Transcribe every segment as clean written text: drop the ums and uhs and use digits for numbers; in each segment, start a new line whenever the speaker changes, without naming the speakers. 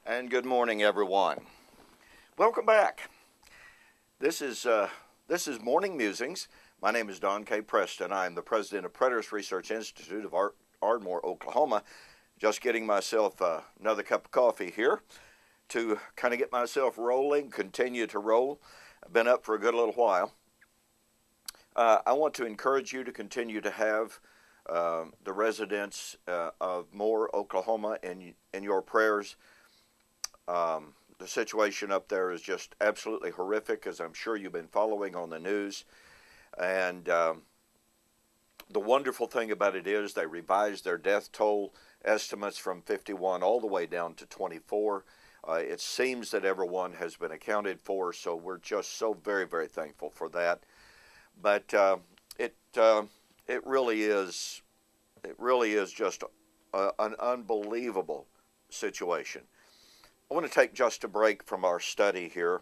And good morning, everyone. Welcome back. This is Morning Musings. My name is Don K. Preston. I am the president of Preterist Research Institute of Ardmore, Oklahoma. Just getting myself another cup of coffee here to kind of get myself rolling, continue to roll. I've been up for a good little while. I want to encourage you to continue to have the residents of Moore, Oklahoma, in your prayers. The situation up there is just absolutely horrific, as I'm sure you've been following on the news. And the wonderful thing about it is they revised their death toll estimates from 51 all the way down to 24. It seems that everyone has been accounted for, so we're just so very, very thankful for that. But it really is just an unbelievable situation. I want to take just a break from our study here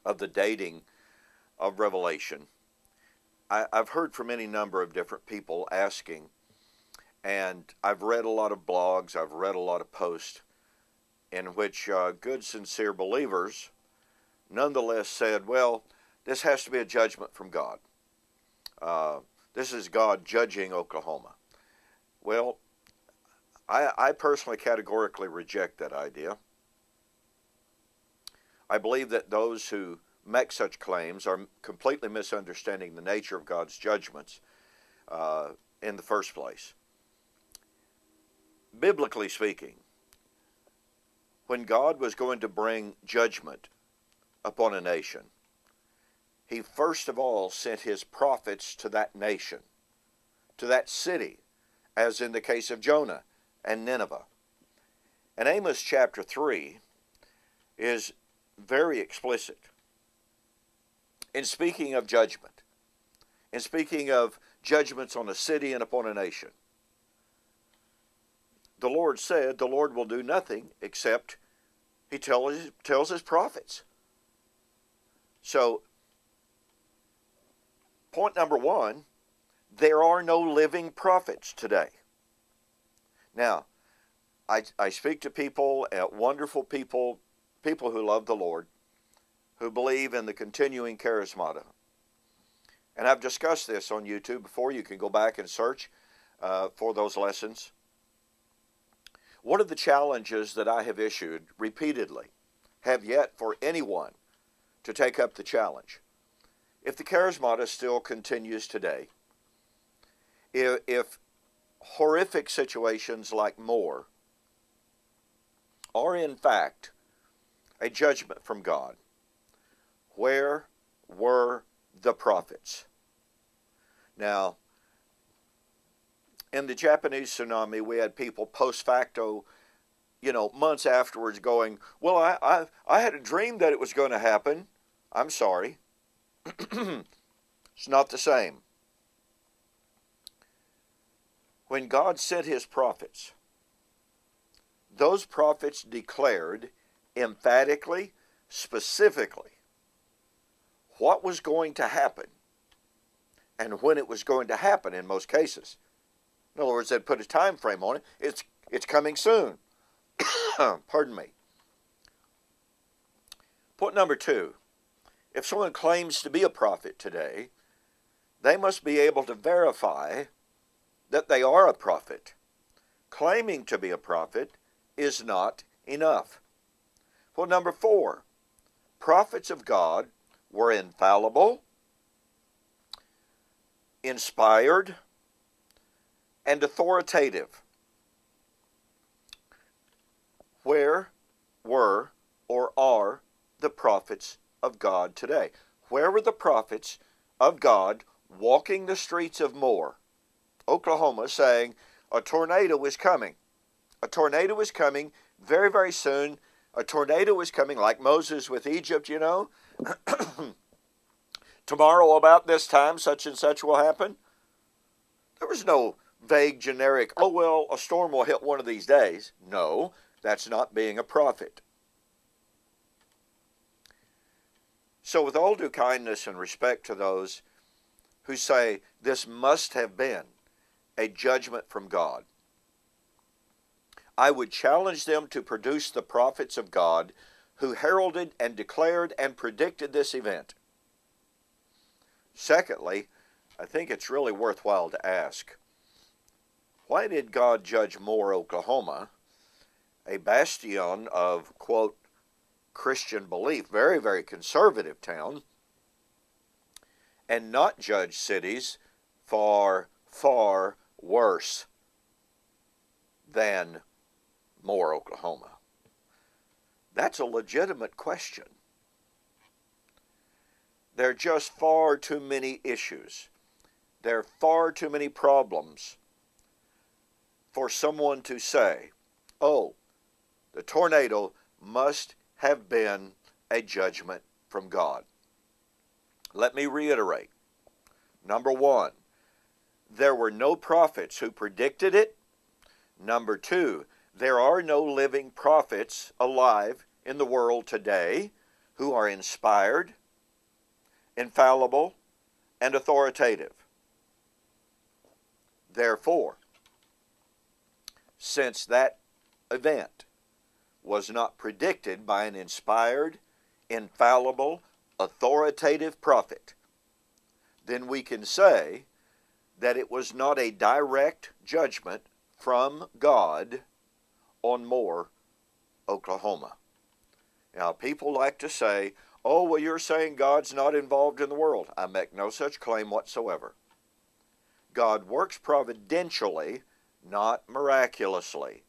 of the dating of Revelation. I've heard from any number of different people asking, and I've read a lot of blogs, I've read a lot of posts in which good, sincere believers nonetheless said, well, this has to be a judgment from God. This is God judging Oklahoma. Well, I personally categorically reject that idea. I believe that those who make such claims are completely misunderstanding the nature of God's judgments in the first place. Biblically speaking, when God was going to bring judgment upon a nation, He first of all sent His prophets to that nation, to that city, as in the case of Jonah and Nineveh. And Amos chapter 3 is very explicit in speaking of judgment, in speaking of judgments on a city and upon a nation. The Lord said the Lord will do nothing except He tells His prophets. So, point number one, there are no living prophets today. Now, I speak to people, wonderful people who love the Lord, who believe in the continuing charismata. And I've discussed this on YouTube before. You can go back and search for those lessons. One of the challenges that I have issued repeatedly have yet for anyone to take up the challenge. If the charismata still continues today, if horrific situations like Moore are in fact a judgment from God, where were the prophets? Now, in the Japanese tsunami, we had people post facto, months afterwards going, well, I had a dream that it was going to happen. I'm sorry. It's not the same. When God sent His prophets, those prophets declared emphatically, specifically, what was going to happen and when it was going to happen in most cases. In other words, they'd put a time frame on it. It's coming soon. Pardon me. Point number two, if someone claims to be a prophet today, they must be able to verify that they are a prophet. Claiming to be a prophet is not enough. Point number four, prophets of God were infallible, inspired, and authoritative. Where were or are the prophets of God today? Where were the prophets of God walking the streets of Moore, Oklahoma, saying a tornado is coming? A tornado is coming very, very soon. A tornado is coming, like Moses with Egypt, Tomorrow about this time, such and such will happen. There was no vague, generic, oh, well, a storm will hit one of these days. No, that's not being a prophet. So with all due kindness and respect to those who say this must have been a judgment from God, I would challenge them to produce the prophets of God who heralded and declared and predicted this event. Secondly, I think it's really worthwhile to ask, why did God judge Moore, Oklahoma, a bastion of, quote, Christian belief, very, very conservative town, and not judge cities far, far worse than Moore, Oklahoma? That's a legitimate question. There are just far too many issues. There are far too many problems for someone to say, oh, the tornado must have been a judgment from God. Let me reiterate. Number one, there were no prophets who predicted it. Number two, there are no living prophets alive in the world today who are inspired, infallible, and authoritative. Therefore, since that event was not predicted by an inspired, infallible, authoritative prophet, then we can say that it was not a direct judgment from God on Moore, Oklahoma. Now, people like to say, oh, well, you're saying God's not involved in the world. I make no such claim whatsoever. God works providentially, not miraculously.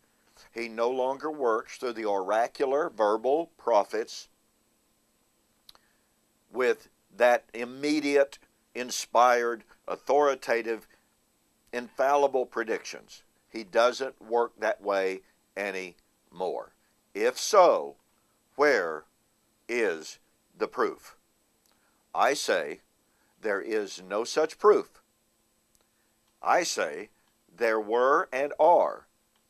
He no longer works through the oracular, verbal prophets with that immediate, inspired, authoritative, infallible predictions. He doesn't work that way anymore. If so, where is the proof? I say there is no such proof. I say there were and are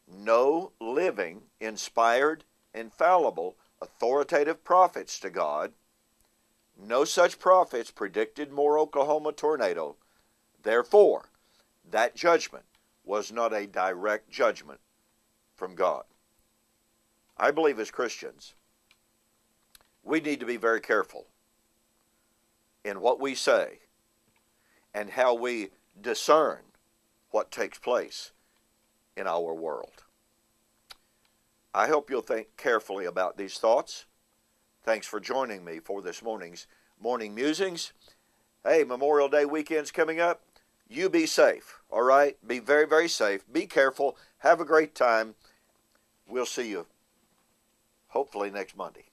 no living, inspired, infallible, authoritative prophets to God. No such prophets predicted Moore, Oklahoma tornado. Therefore, that judgment was not a direct judgment from God. I believe as Christians, we need to be very careful in what we say and how we discern what takes place in our world. I hope you'll think carefully about these thoughts. Thanks for joining me for this morning's Morning Musings. Hey, Memorial Day weekend's coming up. You be safe, all right? Be very, very safe. Be careful. Have a great time. We'll see you hopefully next Monday.